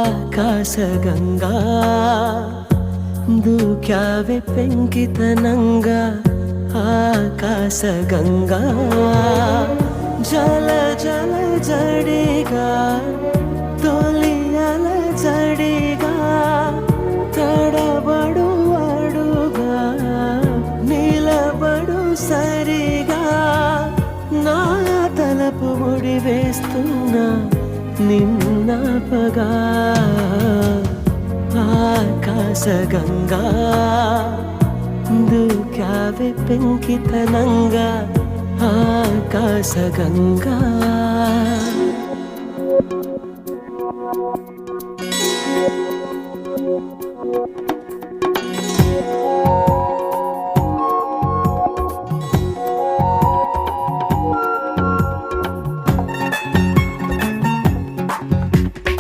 ఆకాశగంగా దూక్యావే పెంకితనంగా ఆకాశగంగా జల జల జడిగా తొలి అల జడిగా తడబడు అడుగా నిలబడు సరిగా నా తలపు ముడి వేస్తున్నా నిన్నపగా ఆకాశగంగా దూక్యావే పెంకితనంగా ఆకాశగంగా